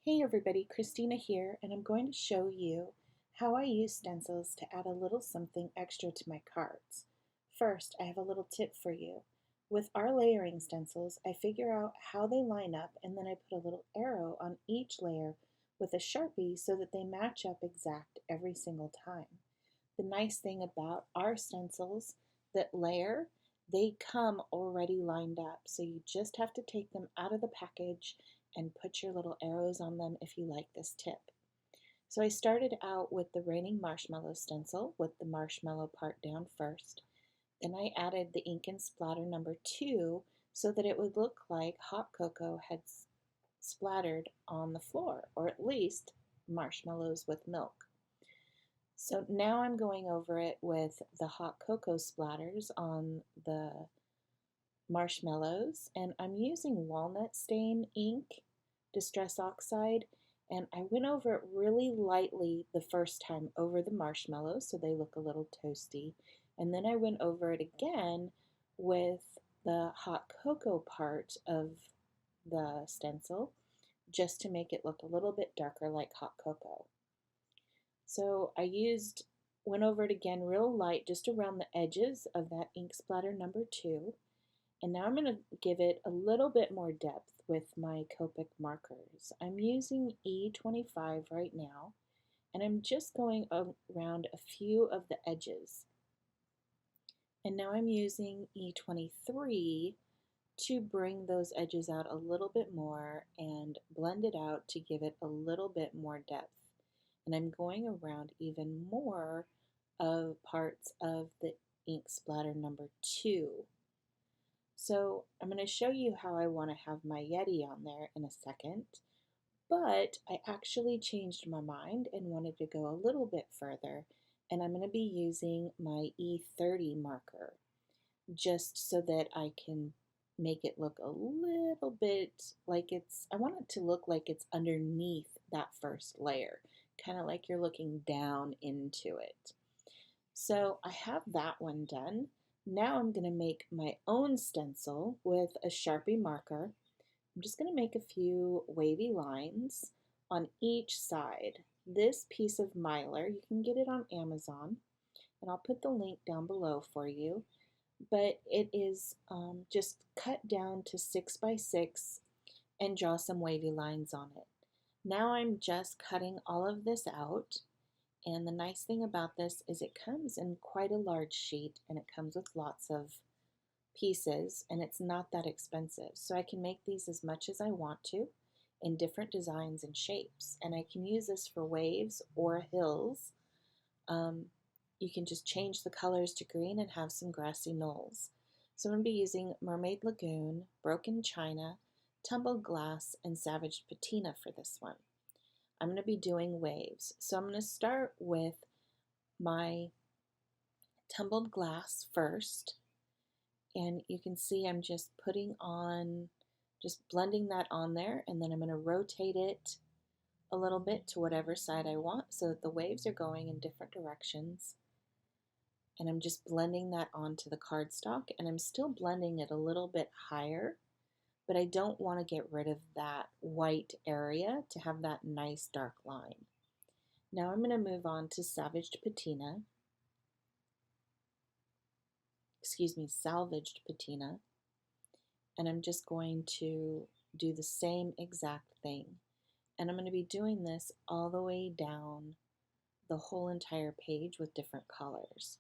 Hey everybody, Christina here, and I'm going to show you how I use stencils to add a little something extra to my cards. First, I have a little tip for you. With our layering stencils, I figure out how they line up and then I put a little arrow on each layer with a Sharpie so that they match up exact every single time. The nice thing about our stencils that layer, they come already lined up, so you just have to take them out of the package and put your little arrows on them if you like this tip. So I started out with the Raining Marshmallow stencil with the marshmallow part down first. Then I added the ink and splatter number 2 so that it would look like hot cocoa had splattered on the floor, or at least marshmallows with milk. So now I'm going over it with the hot cocoa splatters on the marshmallows, and I'm using Walnut Stain ink, Distress Oxide, and I went over it really lightly the first time over the marshmallows so they look a little toasty, and then I went over it again with the hot cocoa part of the stencil just to make it look a little bit darker like hot cocoa. So I went over it again real light just around the edges of that ink splatter number 2. And now I'm going to give it a little bit more depth with my Copic markers. I'm using E25 right now, and I'm just going around a few of the edges. And now I'm using E23 to bring those edges out a little bit more and blend it out to give it a little bit more depth. And I'm going around even more of parts of the ink splatter number 2. So I'm going to show you how I want to have my Yeti on there in a second, but I actually changed my mind and wanted to go a little bit further, and I'm going to be using my E30 marker just so that I can make it look a little bit like I want it to look like it's underneath that first layer, kind of like you're looking down into it. So I have that one done. Now I'm going to make my own stencil with a Sharpie marker. I'm just going to make a few wavy lines on each side. This piece of Mylar, you can get it on Amazon, and I'll put the link down below for you, but it is just cut down to 6 by 6 and draw some wavy lines on it. Now I'm just cutting all of this out. And the nice thing about this is it comes in quite a large sheet, and it comes with lots of pieces, and it's not that expensive. So I can make these as much as I want to in different designs and shapes. And I can use this for waves or hills. You can just change the colors to green and have some grassy knolls. So I'm going to be using Mermaid Lagoon, Broken China, Tumbled Glass, and Salvaged Patina for this one. I'm going to be doing waves. So I'm going to start with my Tumbled Glass first. And you can see I'm just blending that on there, and then I'm going to rotate it a little bit to whatever side I want so that the waves are going in different directions. And I'm just blending that onto the cardstock, and I'm still blending it a little bit higher, but I don't want to get rid of that white area to have that nice dark line. Now I'm going to move on to Salvaged Patina, and I'm just going to do the same exact thing. And I'm going to be doing this all the way down the whole entire page with different colors.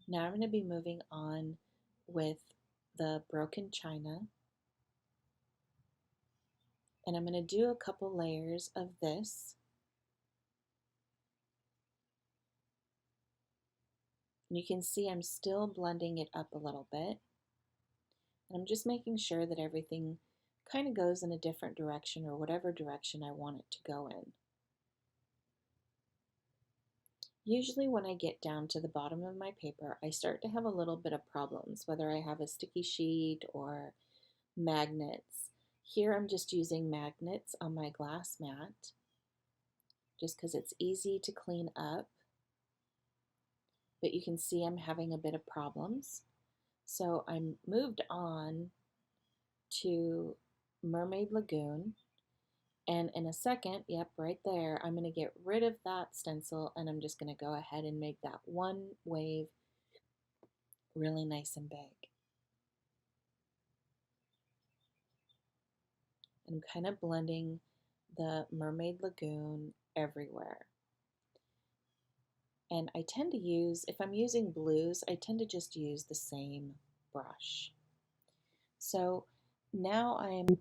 Now I'm going to be moving on with the Broken China, and I'm going to do a couple layers of this. And you can see I'm still blending it up a little bit. And I'm just making sure that everything kind of goes in a different direction, or whatever direction I want it to go in. Usually when I get down to the bottom of my paper, I start to have a little bit of problems, whether I have a sticky sheet or magnets. Here I'm just using magnets on my glass mat. just because it's easy to clean up, but you can see I'm having a bit of problems. So I moved on to Mermaid Lagoon, and in a second, yep, right there, I'm going to get rid of that stencil and I'm just going to go ahead and make that one wave really nice and big. And I'm kind of blending the Mermaid Lagoon everywhere. And I tend to use, if I'm using blues, I tend to just use the same brush. So now I'm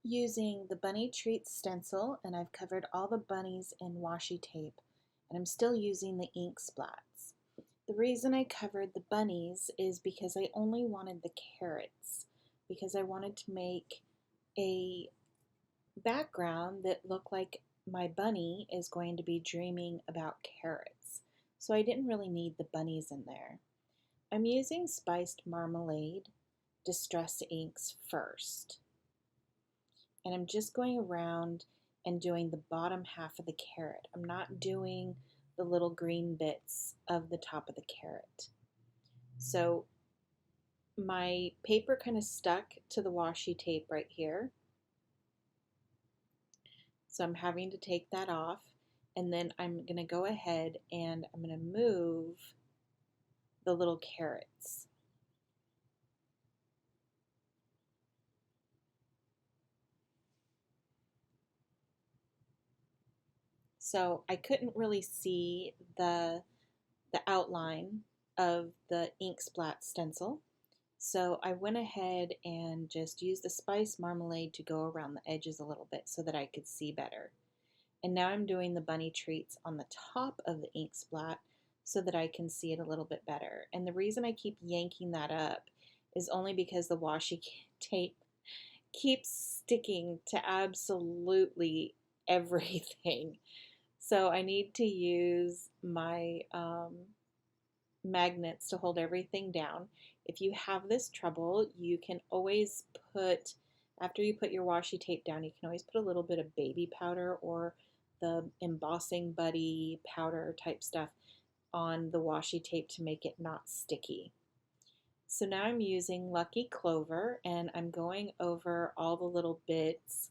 using the Bunny Treats stencil, and I've covered all the bunnies in washi tape, and I'm still using the ink splats. The reason I covered the bunnies is because I only wanted the carrots, because I wanted to make a background that looked like my bunny is going to be dreaming about carrots. So I didn't really need the bunnies in there. I'm using Spiced Marmalade Distress inks first. And I'm just going around and doing the bottom half of the carrot. I'm not doing the little green bits of the top of the carrot. So my paper kind of stuck to the washi tape right here. So I'm having to take that off, and then I'm going to go ahead and I'm going to move the little carrots. So I couldn't really see the outline of the ink splat stencil. So I went ahead and just used the spice marmalade to go around the edges a little bit so that I could see better. And now I'm doing the bunny treats on the top of the ink splat so that I can see it a little bit better. And the reason I keep yanking that up is only because the washi tape keeps sticking to absolutely everything. So I need to use my magnets to hold everything down. If you have this trouble, you can always put, after you put your washi tape down, you can always put a little bit of baby powder or the embossing buddy powder type stuff on the washi tape to make it not sticky. So now I'm using Lucky Clover, and I'm going over all the little bits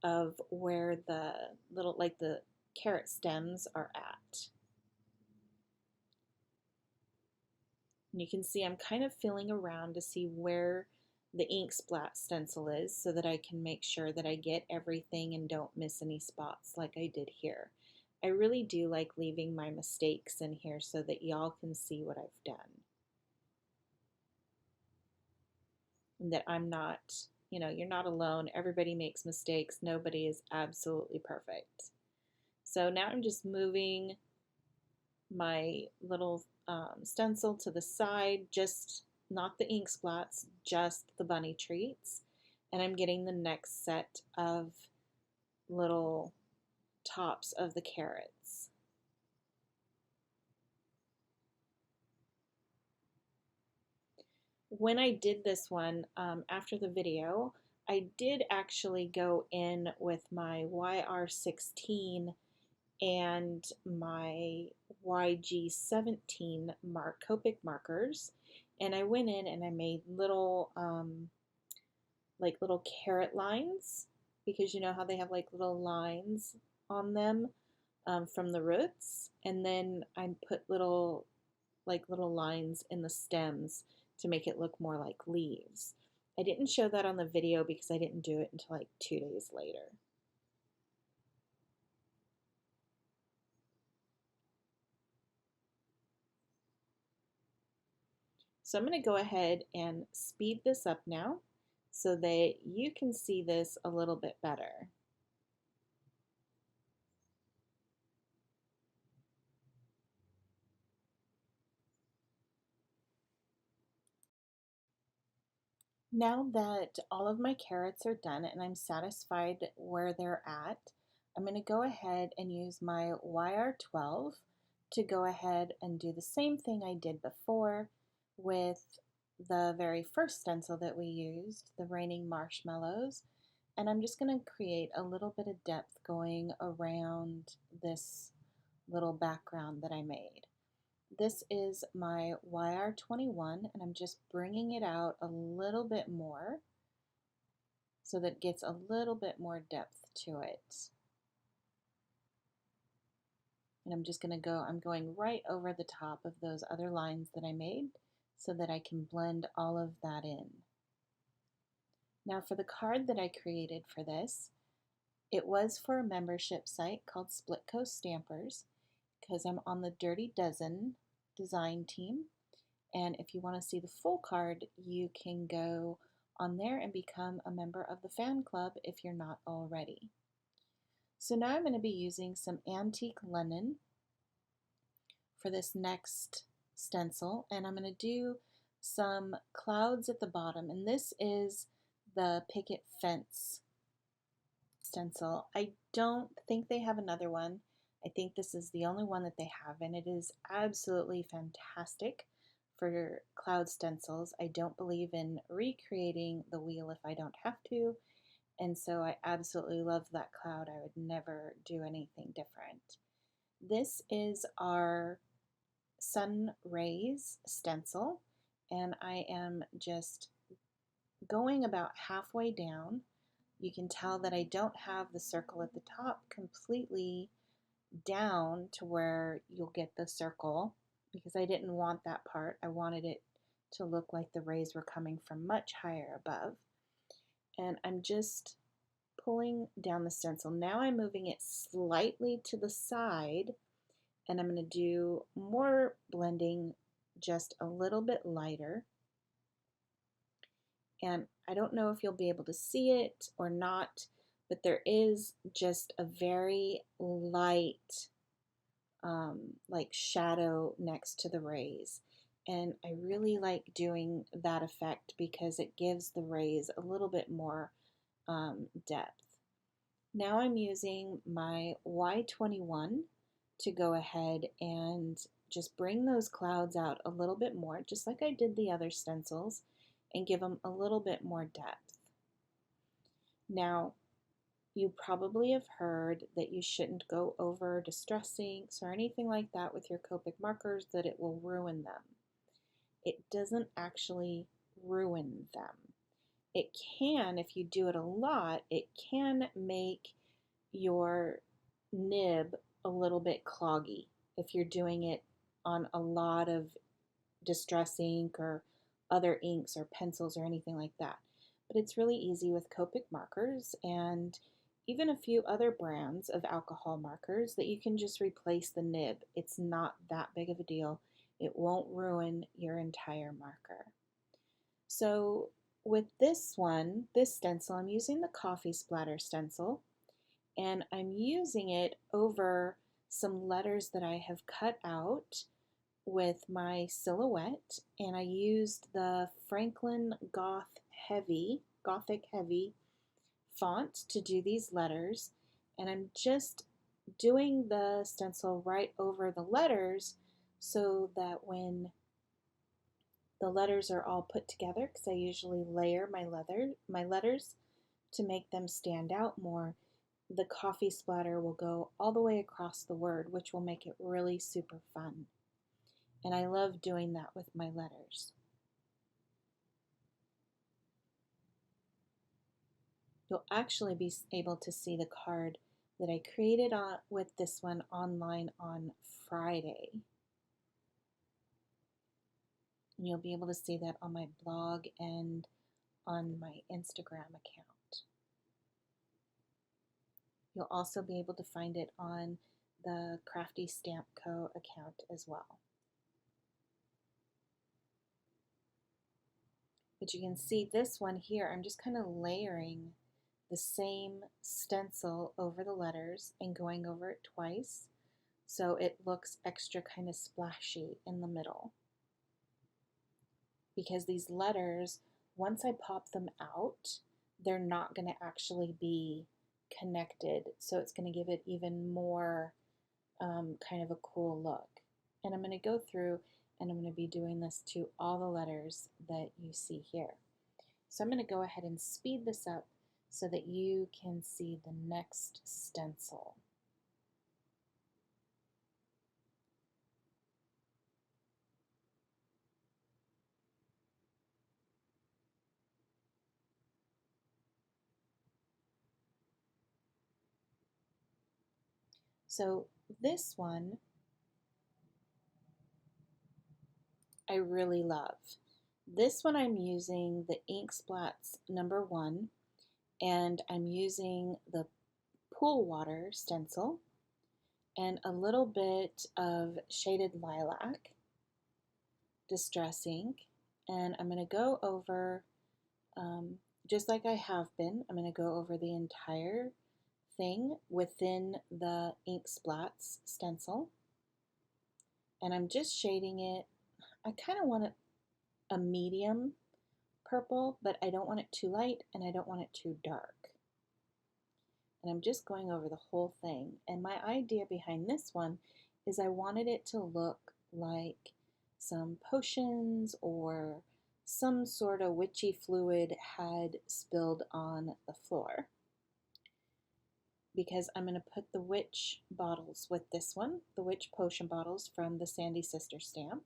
of where the little, like the carrot stems are at. And you can see I'm kind of feeling around to see where the ink splat stencil is so that I can make sure that I get everything and don't miss any spots like I did here. I really do like leaving my mistakes in here so that y'all can see what I've done. And that I'm not, you're not alone. Everybody makes mistakes. Nobody is absolutely perfect. So now I'm just moving my little stencil to the side, just not the ink splats, just the bunny treats. And I'm getting the next set of little tops of the carrots. When I did this one, after the video, I did actually go in with my YR16 and my YG17 Copic markers, and I went in and I made little like little carrot lines, because you know how they have like little lines on them from the roots, and then I put little lines in the stems to make it look more like leaves. I didn't show that on the video because I didn't do it until like 2 days later. So I'm going to go ahead and speed this up now so that you can see this a little bit better. Now that all of my carrots are done and I'm satisfied where they're at, I'm going to go ahead and use my YR12 to go ahead and do the same thing I did before with the very first stencil that we used, the Raining Marshmallows. And I'm just going to create a little bit of depth going around this little background that I made. This is my YR21, and I'm just bringing it out a little bit more so that it gets a little bit more depth to it. And I'm going right over the top of those other lines that I made so that I can blend all of that in. Now for the card that I created for this, it was for a membership site called Split Coast Stampers because I'm on the Dirty Dozen design team. And if you want to see the full card, you can go on there and become a member of the fan club if you're not already. So now I'm going to be using some antique linen for this next stencil, and I'm going to do some clouds at the bottom, and this is the picket fence stencil. I don't think they have another one. I think this is the only one that they have, and it is absolutely fantastic for cloud stencils. I don't believe in recreating the wheel if I don't have to, and so I absolutely love that cloud. I would never do anything different. This is our sun rays stencil, and I am just going about halfway down. You can tell that I don't have the circle at the top completely down to where you'll get the circle because I didn't want that part. I wanted it to look like the rays were coming from much higher above. And I'm just pulling down the stencil. Now I'm moving it slightly to the side, and I'm going to do more blending, just a little bit lighter. And I don't know if you'll be able to see it or not, but there is just a very light like shadow next to the rays. And I really like doing that effect because it gives the rays a little bit more depth. Now I'm using my Y21 to go ahead and just bring those clouds out a little bit more, just like I did the other stencils, and give them a little bit more depth. Now, you probably have heard that you shouldn't go over distress inks or anything like that with your Copic markers, that it will ruin them. It doesn't actually ruin them. It can, if you do it a lot, it can make your nib a little bit cloggy if you're doing it on a lot of distress ink or other inks or pencils or anything like that. But it's really easy with Copic markers and even a few other brands of alcohol markers that you can just replace the nib. It's not that big of a deal. It won't ruin your entire marker. So with this one, this stencil, I'm using the coffee splatter stencil, and I'm using it over some letters that I have cut out with my silhouette, and I used the Franklin Gothic Heavy font to do these letters, and I'm just doing the stencil right over the letters so that when the letters are all put together, because I usually layer my letters to make them stand out more, the coffee splatter will go all the way across the word, which will make it really super fun. And I love doing that with my letters. You'll actually be able to see the card that I created with this one online on Friday. And you'll be able to see that on my blog and on my Instagram account. You'll also be able to find it on the Crafty Stamp Co. account as well. But you can see this one here, I'm just kind of layering the same stencil over the letters and going over it twice so it looks extra kind of splashy in the middle. Because these letters, once I pop them out, they're not going to actually be connected, so it's going to give it even more kind of a cool look. And I'm going to go through and I'm going to be doing this to all the letters that you see here. So I'm going to go ahead and speed this up so that you can see the next stencil. So this one I really love. This one I'm using the Ink Splats #1, and I'm using the Pool Water stencil and a little bit of Shaded Lilac Distress ink, and I'm going to go over, just like I have been, I'm going to go over the entire thing within the Ink Splats stencil, and I'm just shading it. I kind of want it a medium purple, but I don't want it too light and I don't want it too dark. And I'm just going over the whole thing. And my idea behind this one is I wanted it to look like some potions or some sort of witchy fluid had spilled on the floor. Because I'm going to put the witch bottles with this one, the witch potion bottles from the Sandy Sister stamp.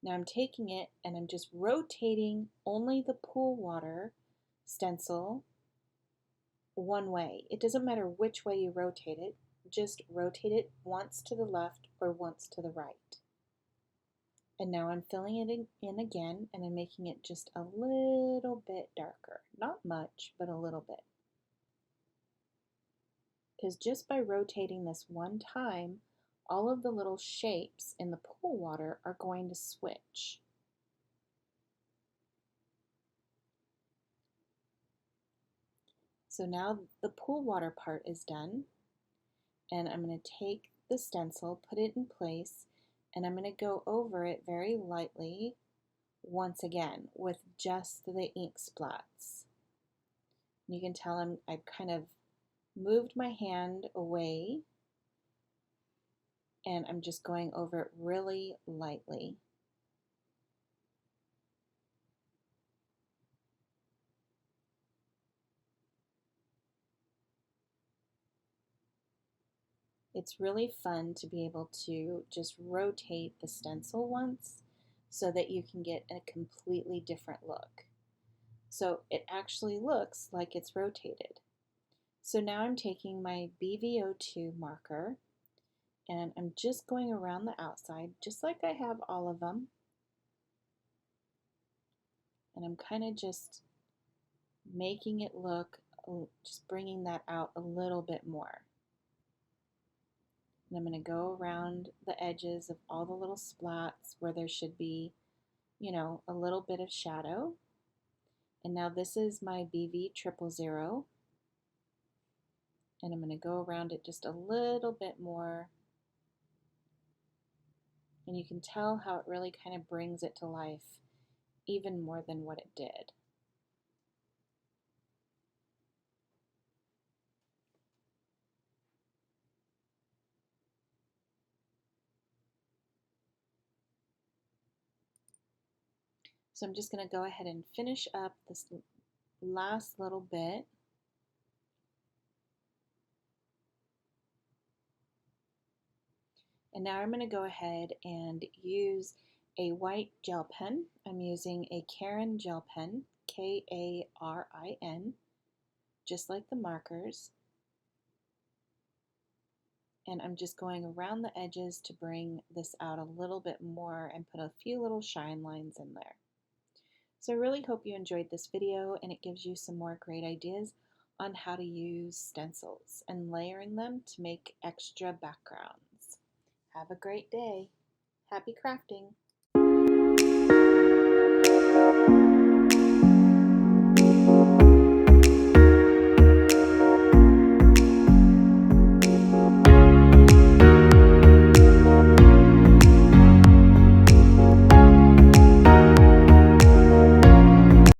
Now I'm taking it and I'm just rotating only the pool water stencil one way. It doesn't matter which way you rotate it, just rotate it once to the left or once to the right. And now I'm filling it in again, and I'm making it just a little bit darker. Not much, but a little bit. Because just by rotating this one time, all of the little shapes in the pool water are going to switch. So now the pool water part is done, and I'm going to take the stencil, put it in place, and I'm going to go over it very lightly once again with just the ink splats. You can tell I've kind of moved my hand away, and I'm just going over it really lightly. It's really fun to be able to just rotate the stencil once so that you can get a completely different look. So it actually looks like it's rotated. So now I'm taking my BV02 marker and I'm just going around the outside just like I have all of them. And I'm kind of just making it look, just bringing that out a little bit more. And I'm going to go around the edges of all the little splats where there should be, you know, a little bit of shadow. And now this is my BV000, and I'm going to go around it just a little bit more. And you can tell how it really kind of brings it to life even more than what it did. So I'm just going to go ahead and finish up this last little bit. And now I'm going to go ahead and use a white gel pen. I'm using a Karin gel pen, Karin, just like the markers. And I'm just going around the edges to bring this out a little bit more and put a few little shine lines in there. So I really hope you enjoyed this video and it gives you some more great ideas on how to use stencils and layering them to make extra backgrounds. Have a great day. Happy crafting!